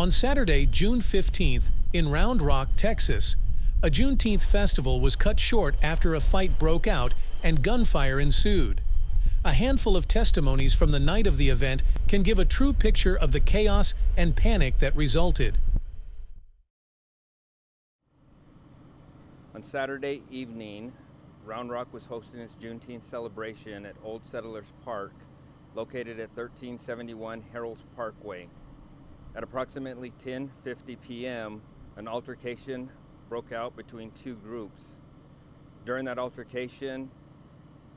On Saturday, June 15th, in Round Rock, Texas, a Juneteenth festival was cut short after a fight broke out and gunfire ensued. A handful of testimonies from the night of the event can give a true picture of the chaos and panic that resulted. On Saturday evening, Round Rock was hosting its Juneteenth celebration at Old Settlers Park, located at 1371 Harold's Parkway. At approximately 10:50 p.m., an altercation broke out between two groups. During that altercation,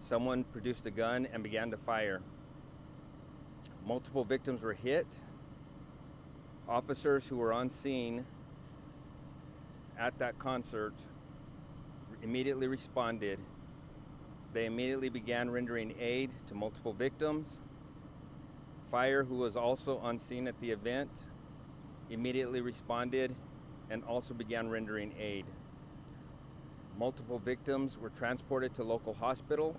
someone produced a gun and began to fire. Multiple victims were hit. Officers who were on scene at that concert immediately responded. They immediately began rendering aid to multiple victims. Fire, who was also on scene at the event, immediately responded and also began rendering aid. Multiple victims were transported to local hospitals.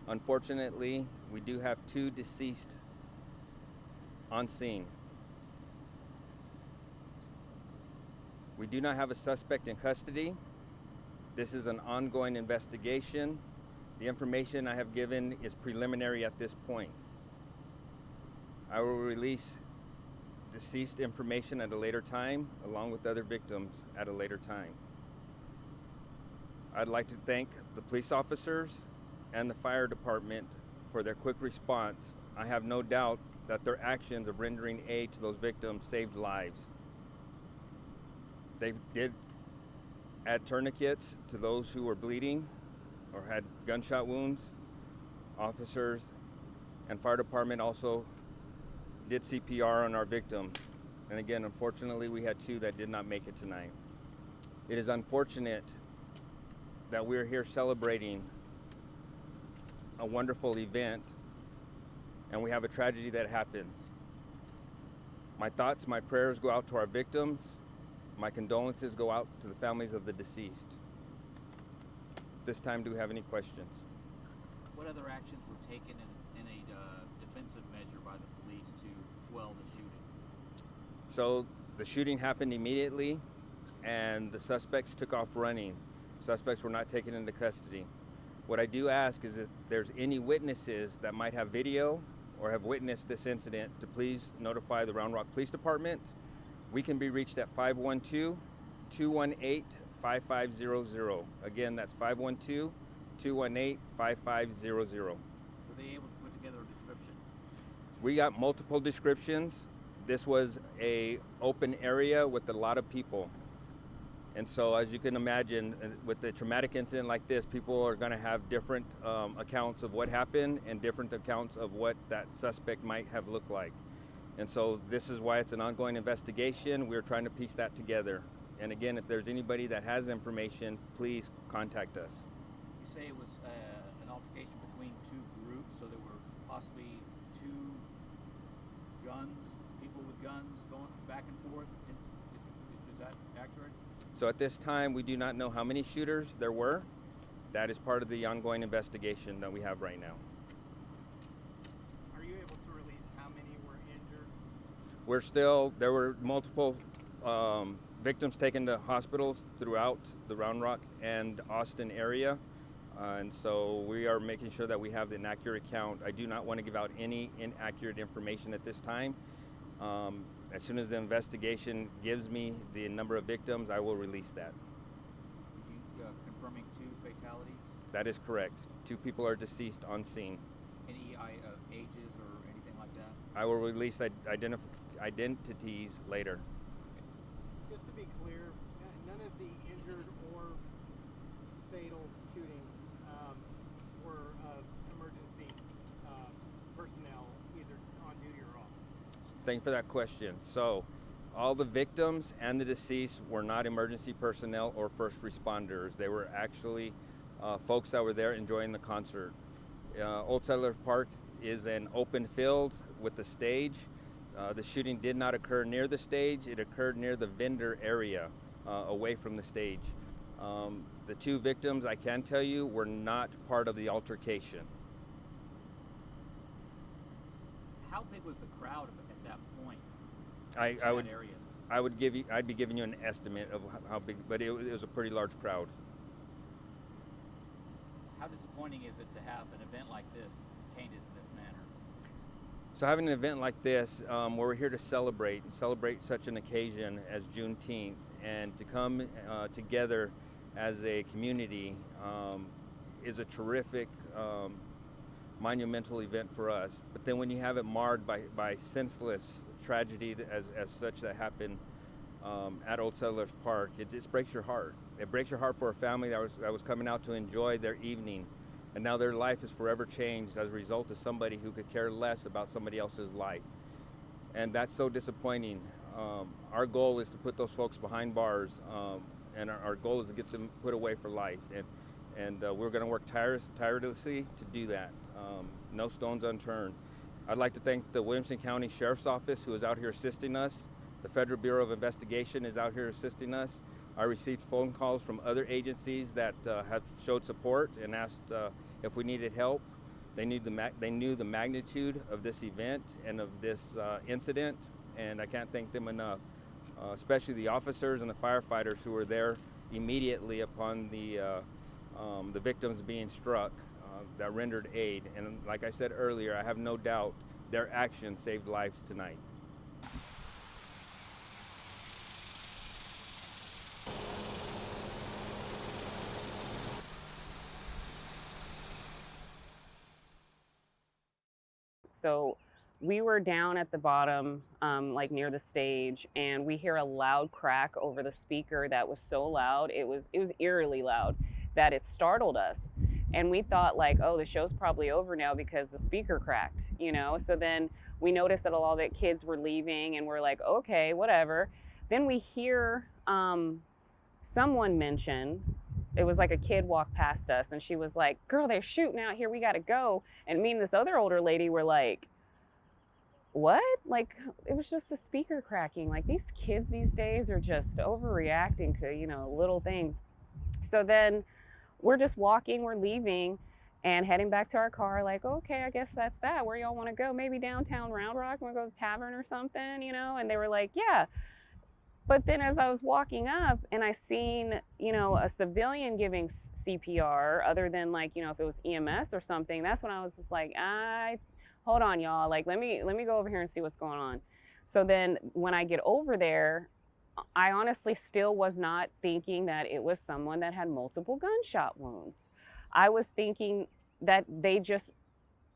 Unfortunately, we do have two deceased on scene. We do not have a suspect in custody. This is an ongoing investigation. The information I have given is preliminary at this point. I will release deceased information at a later time, along with other victims at a later time. I'd like to thank the police officers and the fire department for their quick response. I have no doubt that their actions of rendering aid to those victims saved lives. They did add tourniquets to those who were bleeding or had gunshot wounds. Officers and fire department also did CPR on our victims. And again, unfortunately, we had two that did not make it tonight. It is unfortunate that we're here celebrating a wonderful event and we have a tragedy that happens. My thoughts, my prayers go out to our victims. My condolences go out to the families of the deceased. This time, do we have any questions? What other actions were taken in a defensive measure by the police to quell the shooting? So the shooting happened immediately and the suspects took off running. Suspects were not taken into custody. What I do ask is if there's any witnesses that might have video or have witnessed this incident to please notify the Round Rock Police Department. We can be reached at 512-218-5500. Again, that's 512-218-5500. Were they able to put together a description? We got multiple descriptions. This was an open area with a lot of people. And so as you can imagine, with a traumatic incident like this, people are going to have different accounts of what happened and different accounts of what that suspect might have looked like. And so this is why it's an ongoing investigation. We're trying to piece that together. And again, if there's anybody that has information, please contact us. You say it was an altercation between two groups, so there were possibly two people with guns going back and forth. Is that accurate? So at this time, we do not know how many shooters there were. That is part of the ongoing investigation that we have right now. Are you able to release how many were injured? There were multiple victims taken to hospitals throughout the Round Rock and Austin area. And so we are making sure that we have an accurate count. I do not want to give out any inaccurate information at this time. As soon as the investigation gives me the number of victims, I will release that. Are you confirming two fatalities? That is correct. Two people are deceased on scene. Any ages or anything like that? I will release identities later. Just to be clear, none of the injured or fatal shootings were emergency personnel, either on duty or off. Thank you for that question. So all the victims and the deceased were not emergency personnel or first responders. They were actually folks that were there enjoying the concert. Old Settlers Park is an open field with a stage. The shooting did not occur near the stage. It occurred near the vendor area, away from the stage. The two victims, I can tell you, were not part of the altercation. How big was the crowd at that point? I in would that area? I'd be giving you an estimate of how big, but it was a pretty large crowd. How disappointing is it to have an event like this tainted in this manner? So having an event like this, where we're here to celebrate such an occasion as Juneteenth, and to come together as a community is a terrific, monumental event for us. But then when you have it marred by senseless tragedy as such that happened at Old Settlers Park, it just breaks your heart. It breaks your heart for a family that was coming out to enjoy their evening, and now their life is forever changed as a result of somebody who could care less about somebody else's life. And that's so disappointing. Our goal is to put those folks behind bars, and our goal is to get them put away for life. And we're going to work tirelessly to do that. No stones unturned. I'd like to thank the Williamson County Sheriff's Office, who is out here assisting us. The Federal Bureau of Investigation is out here assisting us. I received phone calls from other agencies that have showed support and asked if we needed help. They knew the magnitude of this event and of this incident, and I can't thank them enough. Especially the officers and the firefighters who were there immediately upon the victims being struck, that rendered aid. And like I said earlier, I have no doubt their actions saved lives tonight. So we were down at the bottom, like near the stage, and we hear a loud crack over the speaker that was so loud, it was eerily loud, that it startled us. And we thought like, oh, the show's probably over now because the speaker cracked, you know? So then we noticed that a lot of the kids were leaving, and we're like, okay, whatever. Then we hear someone mention, it was like a kid walked past us, and she was like, girl, they're shooting out here, we gotta go. And me and this other older lady were like, what? Like, it was just the speaker cracking. Like, these kids these days are just overreacting to, you know, little things. So then we're just walking, we're leaving and heading back to our car, like, okay, I guess that's that. Where y'all wanna go? Maybe downtown Round Rock, wanna go to the tavern or something, you know? And they were like, yeah. But then as I was walking up and I seen, you know, a civilian giving CPR, other than like, you know, if it was EMS or something, that's when I was just like, hold on, y'all. Like, let me go over here and see what's going on. So then when I get over there, I honestly still was not thinking that it was someone that had multiple gunshot wounds. I was thinking that they just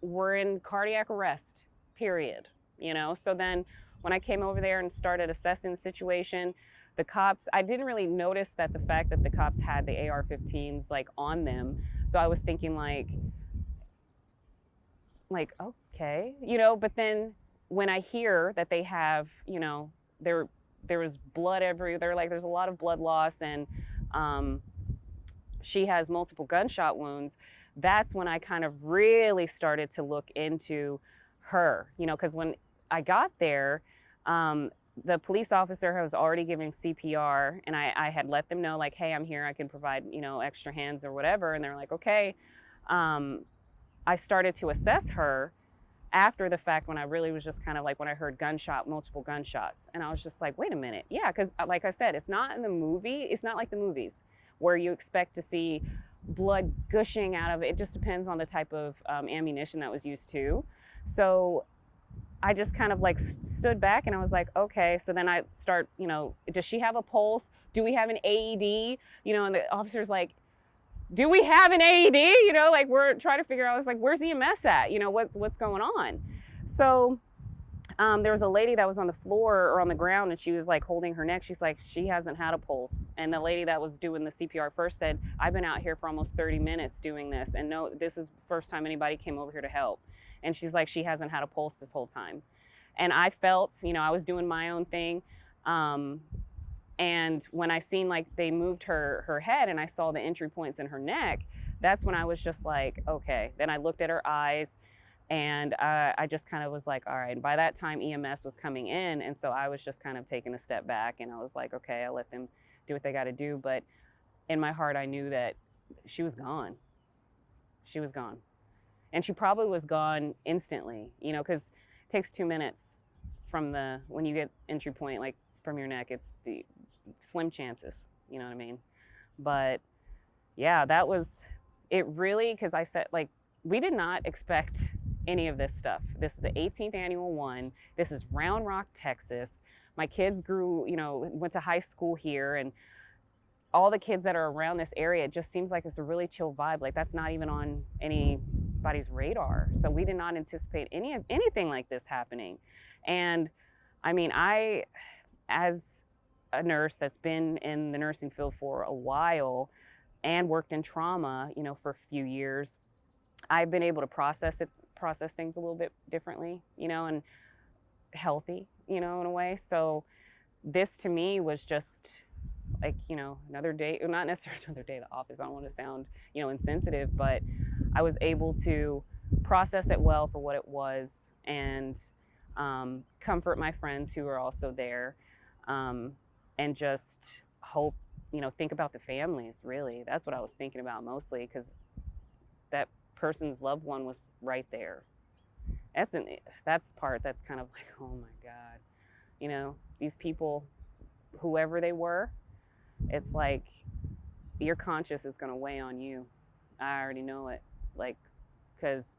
were in cardiac arrest, period, you know? So then when I came over there and started assessing the situation, the cops, I didn't really notice that the fact that the cops had the AR-15s like on them. So I was thinking like, okay, you know, but then when I hear that they have, you know, there was blood everywhere, like there's a lot of blood loss, and she has multiple gunshot wounds, that's when I kind of really started to look into her, you know, because when I got there, the police officer was already giving CPR, and I had let them know like, hey, I'm here, I can provide, you know, extra hands or whatever. And they're like, okay. I started to assess her after the fact, when I really was just kind of like, when I heard multiple gunshots. And I was just like, wait a minute. Yeah, because like I said, it's not in the movie. It's not like the movies where you expect to see blood gushing out of it. It just depends on the type of ammunition that was used too. So I just kind of like stood back and I was like, okay. So then I start, you know, does she have a pulse? Do we have an AED? You know, and the officer's like, do we have an AED? You know, like we're trying to figure out, I was like, where's EMS at? You know, what's going on? So there was a lady that was on the floor or on the ground, and she was like holding her neck. She's like, she hasn't had a pulse. And the lady that was doing the CPR first said, I've been out here for almost 30 minutes doing this, and no, this is the first time anybody came over here to help. And she's like, she hasn't had a pulse this whole time. And I felt, you know, I was doing my own thing. And when I seen like they moved her head and I saw the entry points in her neck, that's when I was just like, okay. Then I looked at her eyes, and I just kind of was like, all right. And by that time, EMS was coming in. And so I was just kind of taking a step back, and I was like, okay, I'll let them do what they got to do. But in my heart, I knew that she was gone. She was gone. And she probably was gone instantly, you know, because it takes 2 minutes from when you get entry point, like from your neck, it's the slim chances, you know what I mean? But yeah, that was it really, because I said, like, we did not expect any of this stuff. This is the 18th annual one. This is Round Rock, Texas. My kids grew, went to high school here, and all the kids that are around this area, it just seems like it's a really chill vibe. Like, that's not even on anybody's radar. So we did not anticipate anything like this happening. And I mean, as a nurse that's been in the nursing field for a while and worked in trauma, for a few years, I've been able to process things a little bit differently, and healthy, in a way. So this to me was just like, another day, or not necessarily another day at the office. I don't want to sound, insensitive, but I was able to process it well for what it was, and comfort my friends who are also there, and just hope, think about the families, really. That's what I was thinking about mostly, because that person's loved one was right there. That's the part that's kind of like, oh my God, these people, whoever they were, it's like your conscience is going to weigh on you. I already know it, like, because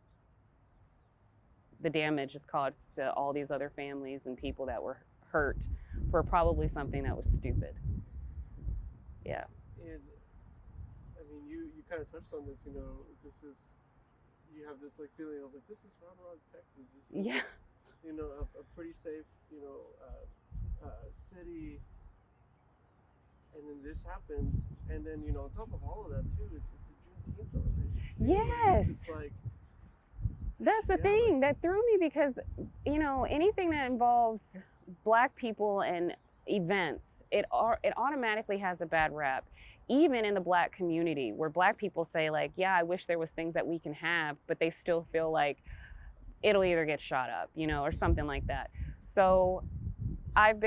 the damage is caused to all these other families and people that were hurt for probably something that was stupid. Yeah. And I mean, you kind of touched on this, you have this like feeling of like, this is Round Rock, Texas. This is, Yeah. A pretty safe, city. And then this happens, and then on top of all of that too, it's a Juneteenth celebration too. Yes. It's like, that's the thing that threw me, because anything that involves Black people and events, it automatically has a bad rap, even in the Black community, where Black people say, like, yeah, I wish there was things that we can have, but they still feel like it'll either get shot up, or something like that. So I've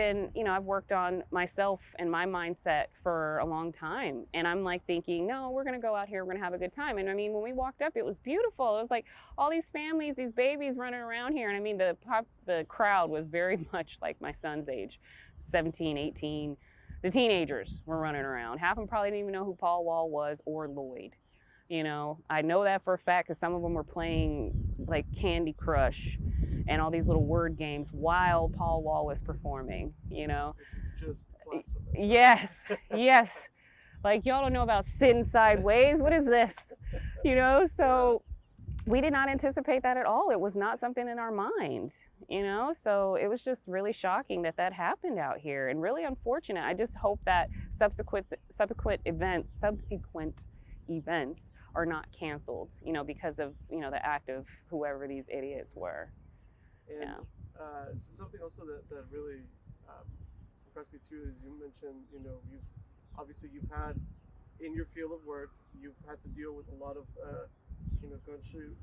worked on myself and my mindset for a long time. And I'm like thinking, no, we're going to go out here, we're going to have a good time. And I mean, when we walked up, it was beautiful. It was like all these families, these babies running around here. And I mean, the crowd was very much like my son's age, 17, 18. The teenagers were running around. Half of them probably didn't even know who Paul Wall was or Lloyd. I know that for a fact, because some of them were playing like Candy Crush and all these little word games while Paul Wall was performing, It's just blasphemous. Yes, yes. Like, y'all don't know about sitting sideways. What is this? So we did not anticipate that at all. It was not something in our mind, So it was just really shocking that happened out here, and really unfortunate. I just hope that subsequent events are not canceled, because of, the act of whoever these idiots were. And something also that really impressed me too is you mentioned, you've had in your field of work, you've had to deal with a lot of, gunshot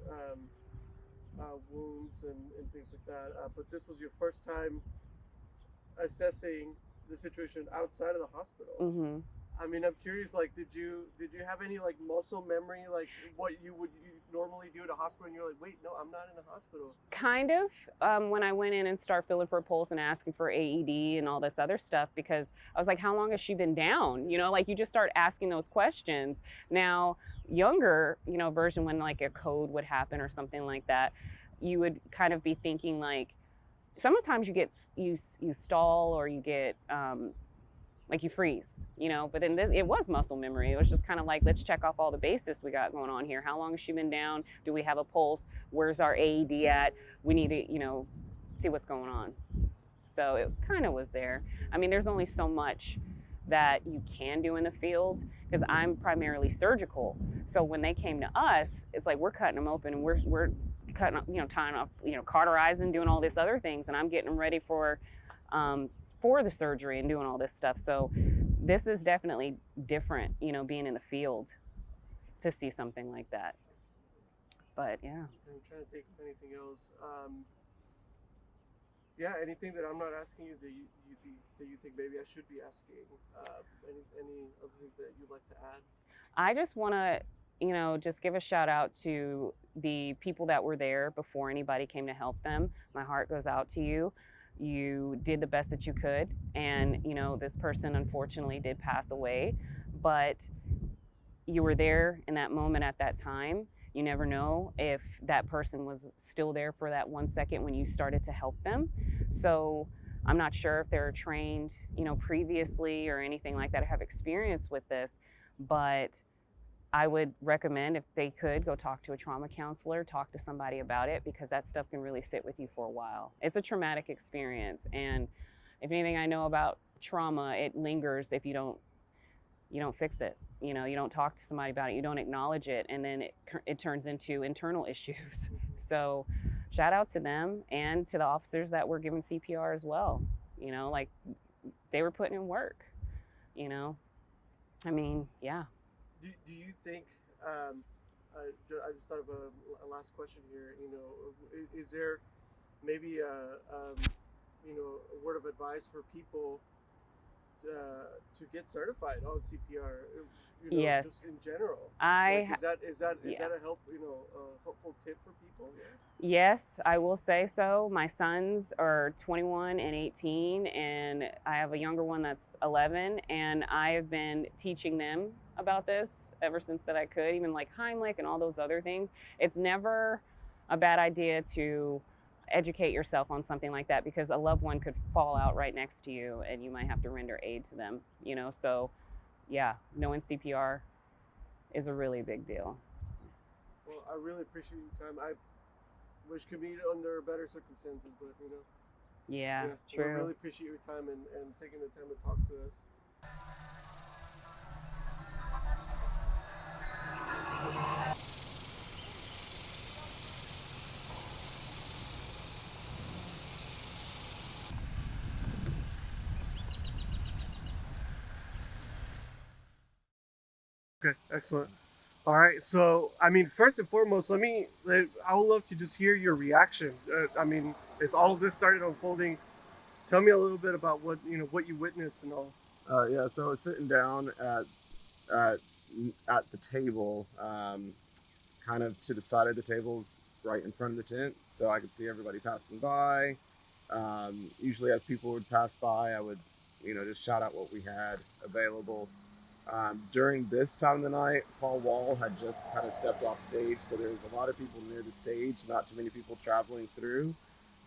wounds and things like that. But this was your first time assessing the situation outside of the hospital. Mm-hmm. I mean, I'm curious, like, did you have any like muscle memory, like what you normally do at a hospital, and you're like, wait, no, I'm not in a hospital? Kind of, when I went in and started feeling for a pulse and asking for AED and all this other stuff, because I was like, how long has she been down? Like, you just start asking those questions. Now, younger, version, when like a code would happen or something like that, you would kind of be thinking like, sometimes you stall, or you get, like you freeze, but then it was muscle memory. It was just kind of like, let's check off all the bases we got going on here. How long has she been down? Do we have a pulse? Where's our AED at? We need to, see what's going on. So it kind of was there. I mean, there's only so much that you can do in the field, because I'm primarily surgical. So when they came to us, it's like we're cutting them open, and we're cutting, tying up, cauterizing, doing all this other things, and I'm getting them ready for the surgery and doing all this stuff. So this is definitely different, being in the field, to see something like that. But yeah. I'm trying to think of anything else. Anything that I'm not asking you that you think maybe I should be asking? Any other things that you'd like to add? I just want to, just give a shout out to the people that were there before anybody came to help them. My heart goes out to you. You did the best that you could, and this person unfortunately did pass away, but you were there in that moment at that time. You never know if that person was still there for that 1 second when you started to help them. So I'm not sure if they're trained, previously or anything like that, or have experience with this, but I would recommend, if they could, go talk to a trauma counselor, talk to somebody about it, because that stuff can really sit with you for a while. It's a traumatic experience, and if anything I know about trauma, it lingers if you don't fix it. You don't talk to somebody about it, you don't acknowledge it, and then it turns into internal issues. So shout out to them and to the officers that were giving CPR as well. Like, they were putting in work. I mean, yeah. Do you think, I just thought of a last question here, is there maybe a word of advice for people to get certified on CPR, Yes. just in general? I Is that yeah. a helpful tip for people? Yeah. Yes, I will say so. My sons are 21 and 18, and I have a younger one that's 11, and I have been teaching them about this ever since that I could, even like Heimlich and all those other things. It's never a bad idea to educate yourself on something like that, because a loved one could fall out right next to you and you might have to render aid to them, so yeah, knowing CPR is a really big deal. Well, I really appreciate your time. I wish could meet under better circumstances, but Yeah, yeah, I true. really appreciate your time and taking the time to talk to us. Okay, excellent. All right, so I mean, first and foremost, I would love to just hear your reaction. As all of this started unfolding, tell me a little bit about what you witnessed and all. Yeah, so I was sitting down at, at the table, kind of to the side of the tables, right in front of the tent, so I could see everybody passing by. Usually, as people would pass by, I would, just shout out what we had available. During this time of the night, Paul Wall had just kind of stepped off stage, so there was a lot of people near the stage, not too many people traveling through.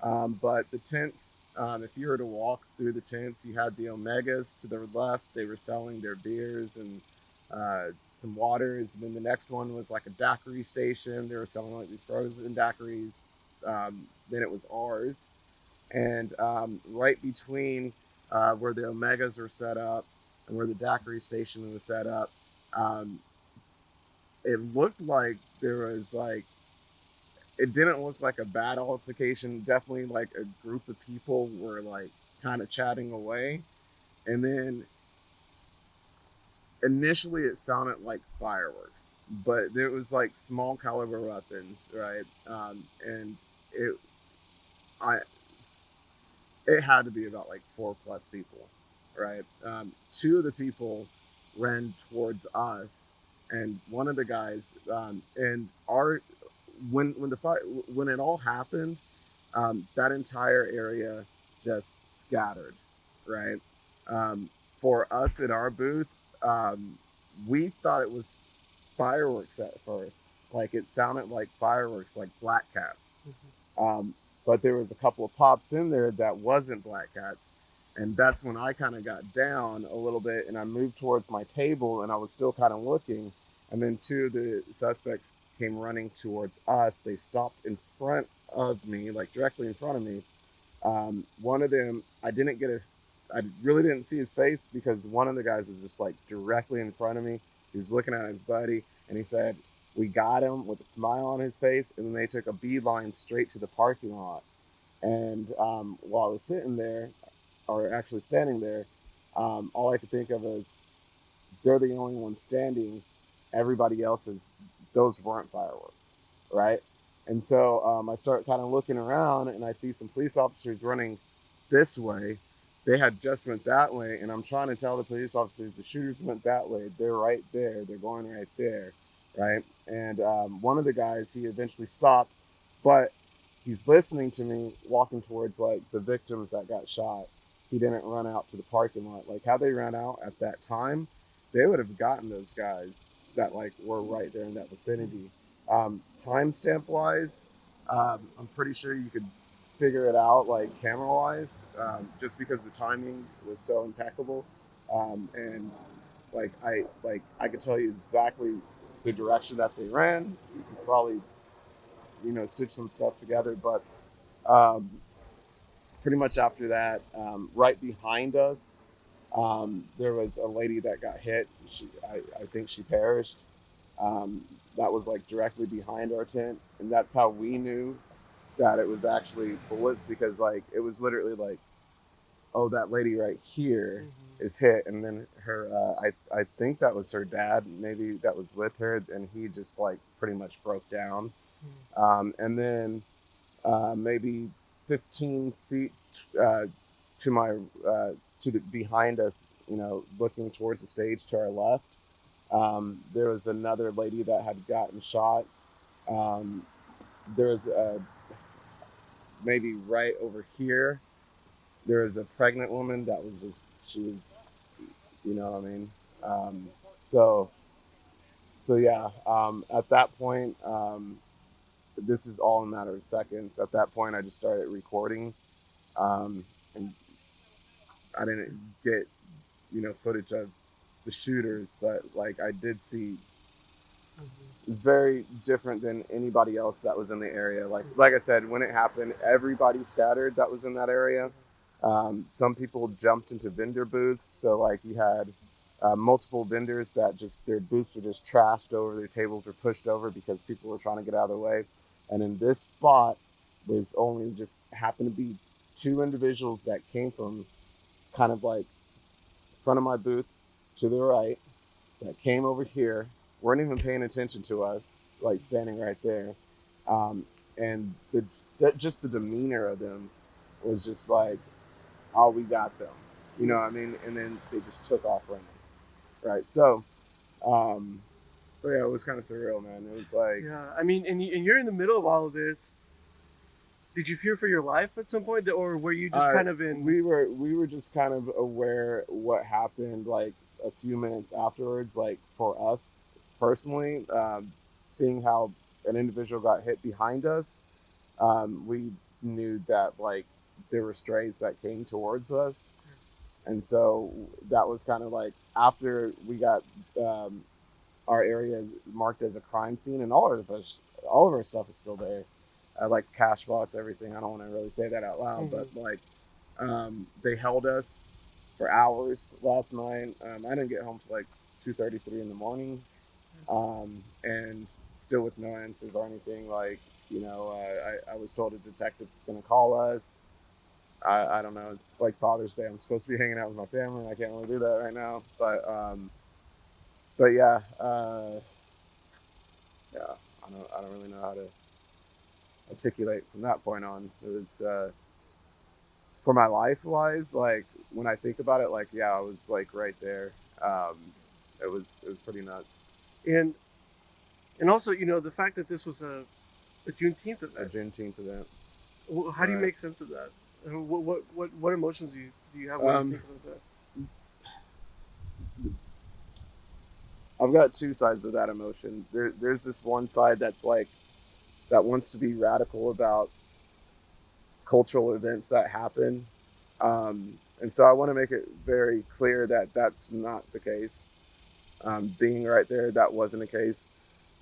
But the tents, if you were to walk through the tents, you had the Omegas to their left. They were selling their beers and some waters. And then the next one was like a daiquiri station. They were selling like these frozen daiquiris. Then it was ours. And right between where the Omegas are set up and where the daiquiri station was set up, um, it looked like there was like, it didn't look like a bad altercation. Definitely like a group of people were like kind of chatting away. And then initially it sounded like fireworks, but there was like small caliber weapons, right? And it, I, it had to be about like 4+ people, right? Two of the people ran towards us, and one of the guys, and our, when it all happened, that entire area just scattered, right? For us at our booth, we thought it was fireworks at first. Like it sounded like fireworks, like black cats. But there was a couple of pops in there that wasn't black cats. And that's when I kind of got down a little bit and I moved towards my table and I was still kind of looking. And then two of the suspects came running towards us. They stopped in front of me, like directly in front of me. One of them, I really didn't see his face because one of the guys was just like directly in front of me. He was looking at his buddy and he said, "We got him," with a smile on his face. And then they took a beeline straight to the parking lot. And while I was sitting there, or actually standing there, all I could think of is they're the only ones standing. Everybody else is, those weren't fireworks, right? And so I start kind of looking around and I see some police officers running this way. They had just went that way, and I'm trying to tell the police officers the shooters went that way. They're right there. They're going right there, right? And one of the guys, he eventually stopped, but he's listening to me walking towards like the victims that got shot. He didn't run out to the parking lot. Like, had they ran out at that time, they would have gotten those guys that like were right there in that vicinity. Timestamp wise, I'm pretty sure you could figure it out like camera wise, just because the timing was so impeccable. And I could tell you exactly the direction that they ran. You could probably, stitch some stuff together, but pretty much after that, right behind us, there was a lady that got hit. I think she perished. That was like directly behind our tent, and that's how we knew that it was actually bullets, because like it was literally like, oh, that lady right here is hit, and then her I think that was her dad, maybe that was with her, and he just like pretty much broke down. And then maybe 15 feet to my to the behind us, looking towards the stage to our left, there was another lady that had gotten shot. There was maybe right over here, there was a pregnant woman that was just, she was, you know what I mean? So yeah, at that point, this is all in a matter of seconds. At that point, I just started recording, and I didn't get, footage of the shooters, but like I did see, it's very different than anybody else that was in the area. Like I said, when it happened, everybody scattered that was in that area. Some people jumped into vendor booths, so like you had multiple vendors that just, their booths were just trashed over, their tables were pushed over because people were trying to get out of the way. And in this spot was only just happened to be two individuals that came from kind of like front of my booth to the right, that came over here, weren't even paying attention to us, like standing right there. And just the demeanor of them was just like, oh, we got them, you know what I mean? And then they just took off running, right? So yeah, it was kind of surreal, man. It was like, Yeah, I mean, and you're in the middle of all of this. Did you fear for your life at some point, or were you just kind of in? We were just kind of aware what happened like a few minutes afterwards. Like for us personally, seeing how an individual got hit behind us, we knew that like there were strays that came towards us, and so that was kind of like after we got our area marked as a crime scene, and all of our stuff is still there. Like cash box, everything. I don't want to really say that out loud, but like they held us for hours last night. I didn't get home till like 2:33 in the morning, and still with no answers or anything. Like, I was told a detective is going to call us. I don't know. It's like Father's Day. I'm supposed to be hanging out with my family. I can't really do that right now. But yeah, I don't really know how to articulate from that point on. It was for my life wise, like when I think about it, like yeah, I was like right there. It was pretty nuts. And also, the fact that this was a Juneteenth event. A Juneteenth event. How do you make sense of that? What emotions do you have when you think about that? I've got two sides of that emotion. There's this one side that's like, that wants to be radical about cultural events that happen. And so I want to make it very clear that that's not the case. Being right there, that wasn't the case.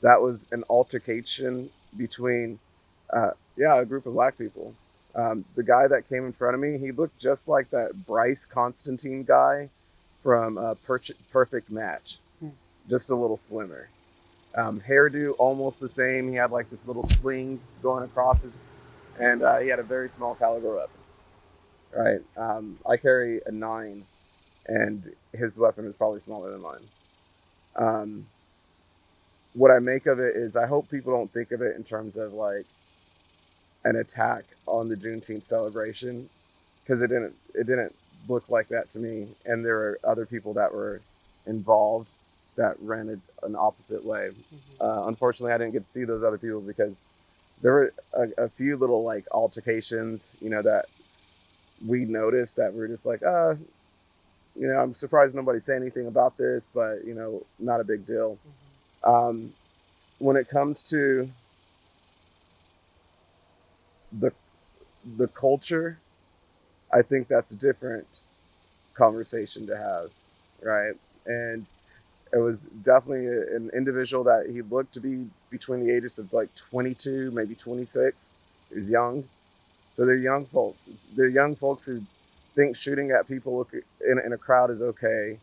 That was an altercation between, a group of black people. The guy that came in front of me, he looked just like that Bryce Constantine guy from Perfect Match. Just a little slimmer. Hairdo almost the same. He had like this little sling going across his, and he had a very small caliber weapon. Right. I carry a 9, and his weapon is probably smaller than mine. What I make of it is I hope people don't think of it in terms of like an attack on the Juneteenth celebration, because it didn't look like that to me. And there were other people that were involved that ran an opposite way. Unfortunately, I didn't get to see those other people because there were a few little like altercations, that we noticed that we were just like, I'm surprised nobody said anything about this, but not a big deal. When it comes to the the culture, I think that's a different conversation to have, right? And it was definitely an individual that he looked to be between the ages of like 22, maybe 26. He was young. So they're young folks. They're young folks who think shooting at people in a crowd is okay.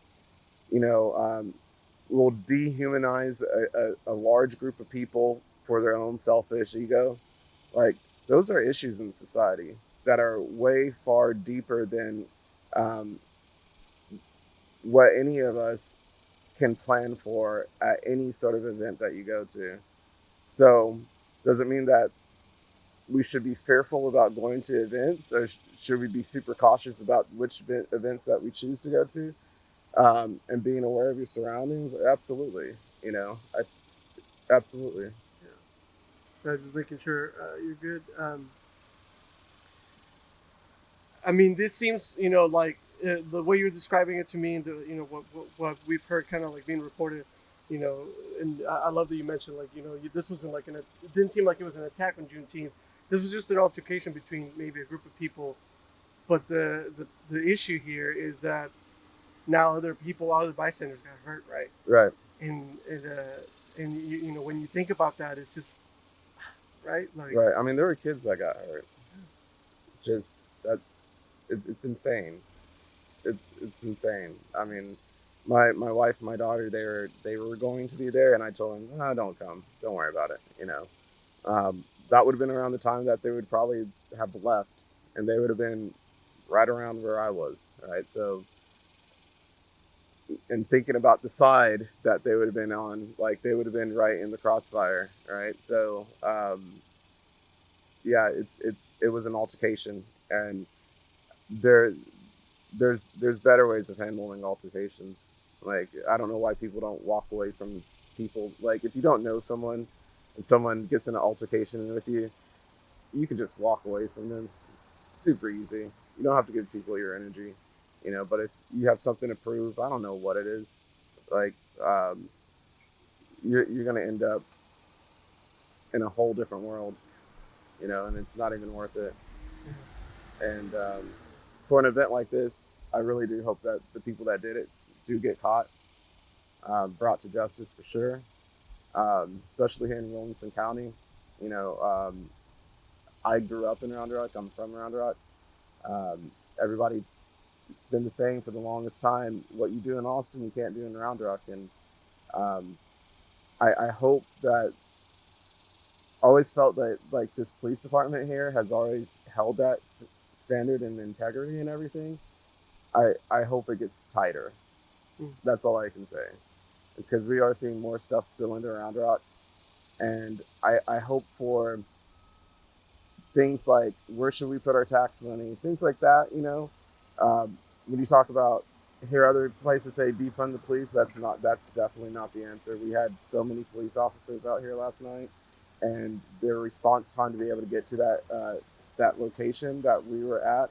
Will dehumanize a large group of people for their own selfish ego. Like, those are issues in society that are way far deeper than um, what any of us can plan for at any sort of event that you go to. So, does it mean that we should be fearful about going to events, or should we be super cautious about which events that we choose to go to, and being aware of your surroundings? Absolutely, absolutely. Just making sure you're good. I mean, this seems, like the way you're describing it to me, and what we've heard kind of like being reported, and I love that you mentioned, like, this wasn't like it didn't seem like it was an attack on Juneteenth. This was just an altercation between maybe a group of people. But the issue here is that now other bystanders got hurt, right? Right. And when you think about that, it's just right, like Right. I mean, there were kids that got hurt. Just that's it's insane. It's insane. I mean, my wife and my daughter, they were going to be there, and I told them, oh, don't come, don't worry about it. That would have been around the time that they would probably have left, and they would have been right around where I was, right? So, and thinking about the side that they would have been on, like, they would have been right in the crossfire, right? So, yeah, it was an altercation, and there there's better ways of handling altercations. Like, I don't know why people don't walk away from people. Like, if you don't know someone and someone gets in an altercation with you, you can just walk away from them. Super easy. You don't have to give people your energy, but if you have something to prove, I don't know what it is, like, you're gonna end up in a whole different world, and it's not even worth it. And for an event like this, I really do hope that the people that did it do get caught, brought to justice for sure, especially here in Williamson County. I grew up in Round Rock. I'm from Round Rock. Everybody, it's been the saying for the longest time, what you do in Austin, you can't do in Round Rock. And I hope that, always felt that, like, this police department here has always held that standard and integrity and everything. I hope it gets tighter. That's all I can say. It's because we are seeing more stuff spill into Round Rock. And I hope for things like, where should we put our tax money? Things like that, when you talk about, hear other places say defund the police, that's definitely not the answer. We had so many police officers out here last night, and their response time to be able to get to that location that we were at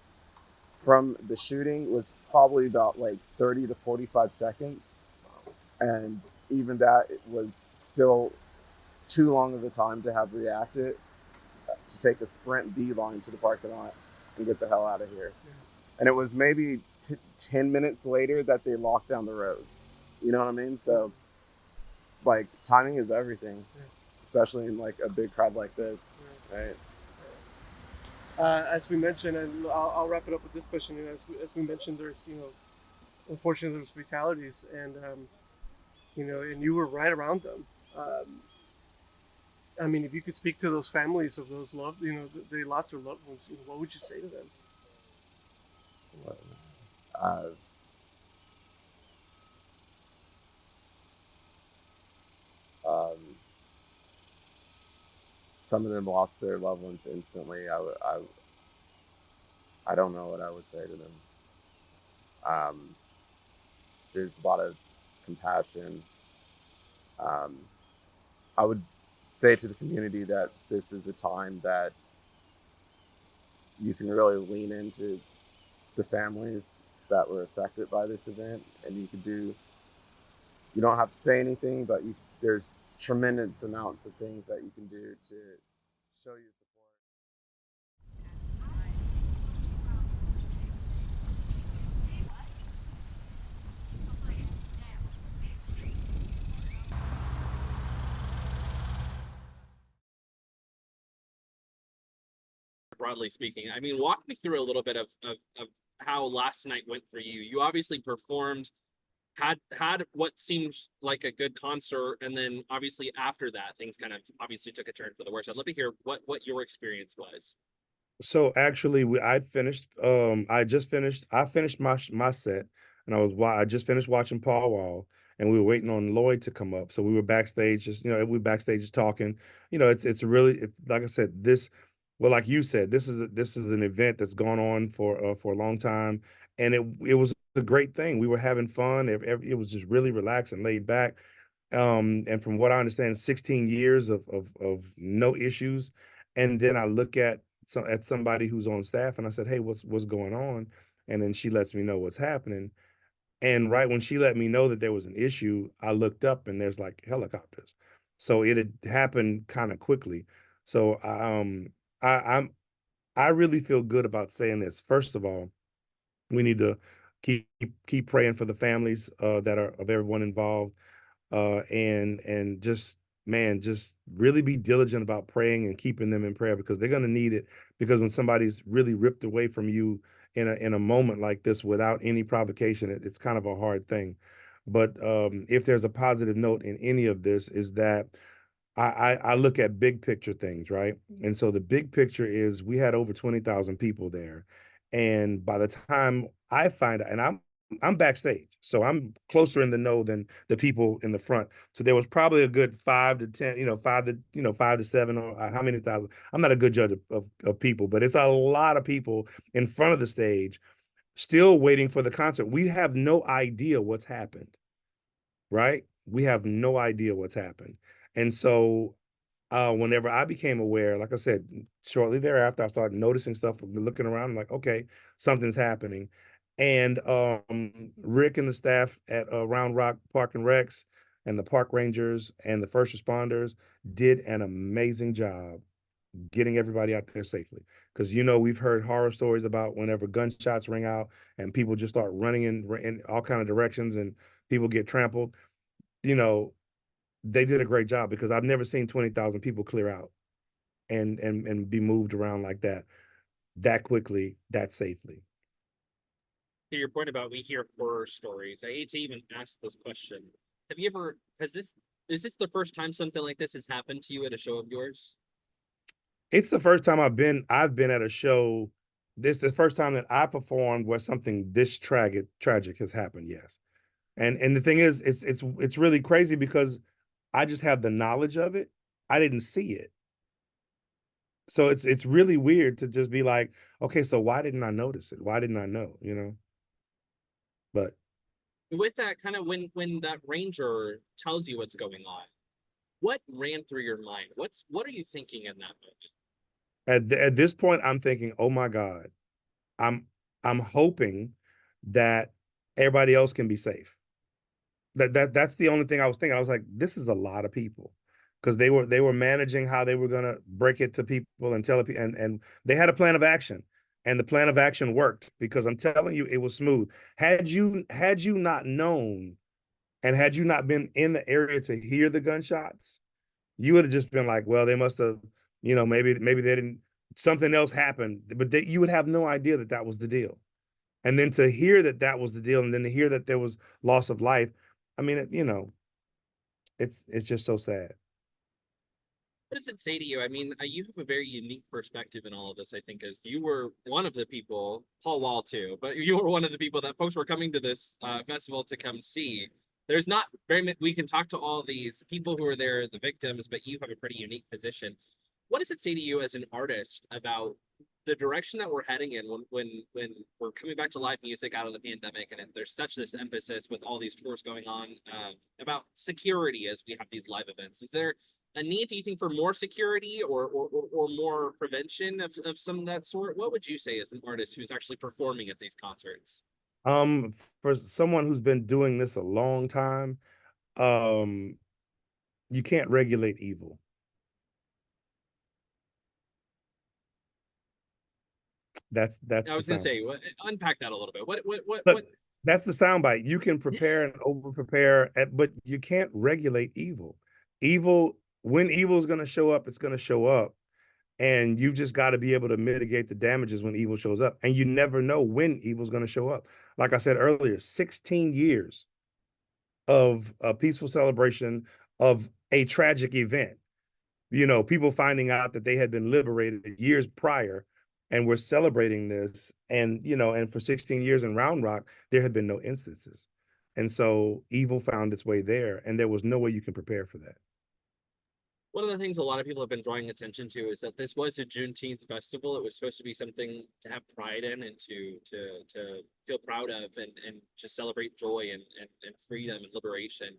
from the shooting was probably about like 30 to 45 seconds. And even that, it was still too long of a time to have reacted, to take a sprint beeline to the parking lot and get the hell out of here. Yeah. And it was maybe 10 minutes later that they locked down the roads. You know what I mean? So, like, timing is everything, especially in like a big crowd like this, right? As we mentioned, and I'll wrap it up with this question. As we mentioned, there's unfortunately there's fatalities, and and you were right around them. I mean, if you could speak to those families of those loved, they lost their loved ones, what would you say to them? Some of them lost their loved ones instantly. I don't know what I would say to them. There's a lot of compassion. I would say to the community that this is a time that you can really lean into the families that were affected by this event, and you don't have to say anything, but there's tremendous amounts of things that you can do to show your support. Broadly speaking, I mean, walk me through a little bit of how last night went for you. You obviously performed, had what seems like a good concert, and then obviously after that, things kind of obviously took a turn for the worse. I'd love to hear what your experience was. So actually, I finished. I finished my set, and I just finished watching Paul Wall, and we were waiting on Lloyd to come up. So we were backstage, we were backstage just talking. It's like I said, well, like you said, this is an event that's gone on for a long time, and it was a great thing. We were having fun. It was just really relaxed and laid back. And from what I understand, 16 years of no issues. And then I look at somebody who's on staff, and I said, "Hey, what's going on?" And then she lets me know what's happening. And right when she let me know that there was an issue, I looked up and there's like helicopters. So it had happened kind of quickly. So I I'm I really feel good about saying this. First of all, we need to keep keep praying for the families that are of everyone involved, and just, man, just really be diligent about praying and keeping them in prayer, because they're going to need it. Because when somebody's really ripped away from you in a moment like this without any provocation, it's kind of a hard thing. But if there's a positive note in any of this, is that I look at big picture things, right? And so the big picture is we had over 20,000 people there. And by the time I find out, and I'm backstage, so I'm closer in the know than the people in the front. So there was probably a good 5 to 10, 5 to 7, or how many thousand. I'm not a good judge of people, but it's a lot of people in front of the stage still waiting for the concert. We have no idea what's happened, right? We have no idea what's happened. And so whenever I became aware, like I said, shortly thereafter, I started noticing stuff, looking around, I'm like, okay, something's happening. And Rick and the staff at Round Rock Park and Recs, and the park rangers and the first responders did an amazing job getting everybody out there safely. Because we've heard horror stories about whenever gunshots ring out and people just start running in all kind of directions and people get trampled. You know, they did a great job, because I've never seen 20,000 people clear out and be moved around like that quickly, that safely. To your point about we hear horror stories, I hate to even ask this question. Is this the first time something like this has happened to you at a show of yours? It's the first time I've been at a show. This is the first time that I performed where something this tragic has happened. Yes. And the thing is, it's really crazy, because I just have the knowledge of it. I didn't see it. So it's really weird to just be like, okay, so why didn't I notice it? Why didn't I know? But With that, kind of when that ranger tells you what's going on, what ran through your mind? What are you thinking in that moment? at this point, I'm thinking, oh my God, I'm I'm hoping that everybody else can be safe. That's the only thing I was thinking. I was like, this is a lot of people, because they were managing how they were gonna break it to people and tell people, and they had a plan of action, and the plan of action worked, because I'm telling you, it was smooth. Had you not known, and had you not been in the area to hear the gunshots, you would have just been like, well, they must have, maybe they didn't, something else happened, but you would have no idea that that was the deal. And then to hear that that was the deal, and then to hear that there was loss of life, I mean, it's just so sad. What does it say to you? I mean, you have a very unique perspective in all of this, I think, as you were one of the people, Paul Wall too, but you were one of the people that folks were coming to this festival to come see. There's not very many, we can talk to all these people who are there, the victims, but you have a pretty unique position. What does it say to you as an artist about the direction that we're heading in when we're coming back to live music out of the pandemic, and there's such this emphasis with all these tours going on about security as we have these live events? Is there a need, do you think, for more security or more prevention of some of that sort? What would you say as an artist who's actually performing at these concerts? Um, for someone who's been doing this a long time, um, you can't regulate evil. That's I the was gonna sound. say, unpack that a little bit. Look, that's the soundbite. You can prepare and over prepare, but you can't regulate evil. Evil, when evil is going to show up, it's going to show up. And you've just got to be able to mitigate the damages when evil shows up. And you never know when evil is going to show up. Like I said earlier, 16 years of a peaceful celebration of a tragic event. You know, people finding out that they had been liberated years prior and we're celebrating this. And, you know, and for 16 years in Round Rock, there had been no instances. And so evil found its way there, and there was no way you can prepare for that. One of the things a lot of people have been drawing attention to is that this was a Juneteenth festival. It was supposed to be something to have pride in and to feel proud of and just celebrate joy and freedom and liberation.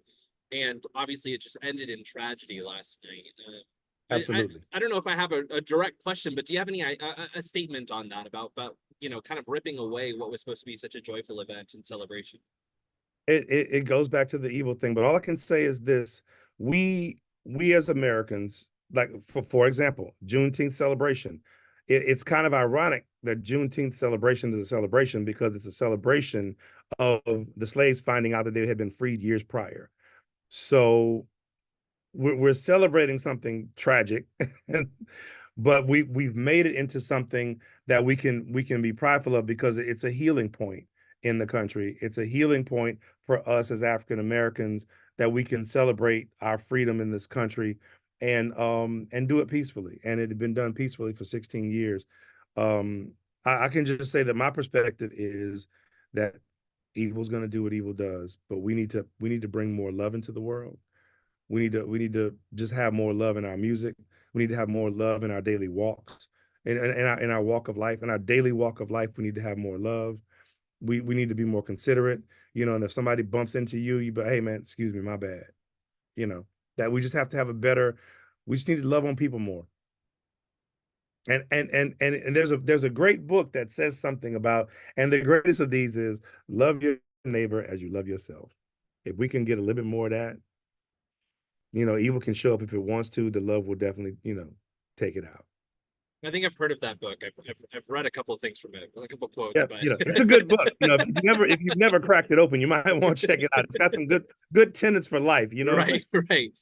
And obviously, it just ended in tragedy last night. Absolutely. I don't know if I have a direct question, but do you have any a statement on that about kind of ripping away what was supposed to be such a joyful event and celebration? It goes back to the evil thing, but all I can say is this: we as Americans, like for example, Juneteenth celebration. It's kind of ironic that Juneteenth celebration is a celebration because it's a celebration of the slaves finding out that they had been freed years prior. So we're celebrating something tragic, but we've made it into something that we can be prideful of because it's a healing point in the country. It's a healing point for us as African Americans that we can celebrate our freedom in this country and do it peacefully. And it had been done peacefully for 16 years. I can just say that my perspective is that evil's going to do what evil does, but we need to bring more love into the world. We need to just have more love in our music. We need to have more love in our daily walks, in our walk of life. In our daily walk of life, we need to have more love. We need to be more considerate, you know. And if somebody bumps into you, you be, hey man, excuse me, my bad. You know, that we just have to have a better. We just need to love on people more. And there's a great book that says something about, and the greatest of these is love your neighbor as you love yourself. If we can get a little bit more of that, you know, evil can show up if it wants to. The love will definitely, you know, take it out. I think I've heard of that book. I've read a couple of things from it, a couple of quotes, Yeah, but you know, it's a good book. You know, if you've never cracked it open, you might want to check it out. It's got some good tenets for life. You know what I'm saying? right,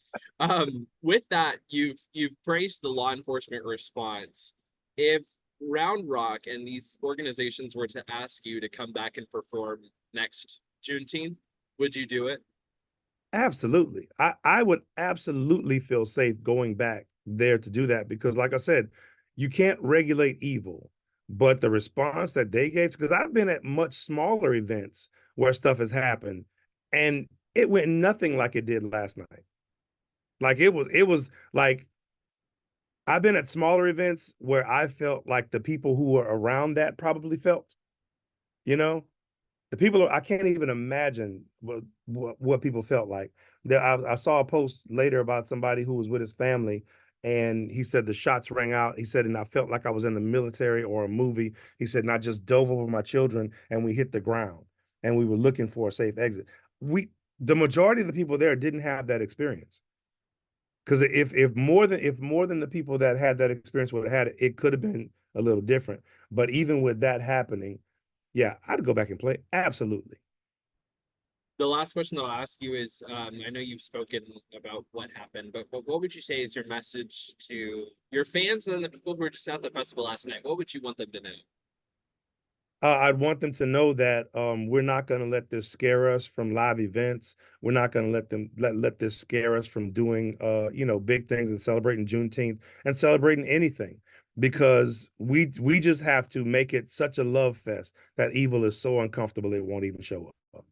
right. With that, you've praised the law enforcement response. If Round Rock and these organizations were to ask you to come back and perform next Juneteenth, would you do it? Absolutely. I would absolutely feel safe going back there to do that because, like I said, you can't regulate evil. But the response that they gave, because I've been at much smaller events where stuff has happened, and it went nothing like it did last night. Like it was like I've been at smaller events where I felt like the people who were around that probably felt, you know, the people I can't even imagine what people felt like. There, I saw a post later about somebody who was with his family, and he said the shots rang out. He said, and I felt like I was in the military or a movie. He said, and I just dove over my children, and we hit the ground, and we were looking for a safe exit. The majority of the people there didn't have that experience. Because if more than the people that had that experience would have had it, it could have been a little different. But even with that happening, yeah, I'd go back and play. Absolutely. The last question I'll ask you is, I know you've spoken about what happened, but what would you say is your message to your fans and then the people who were just at the festival last night? What would you want them to know? I'd want them to know that we're not going to let this scare us from live events. We're not going to let this scare us from doing big things and celebrating Juneteenth and celebrating anything, because we just have to make it such a love fest that evil is so uncomfortable it won't even show up.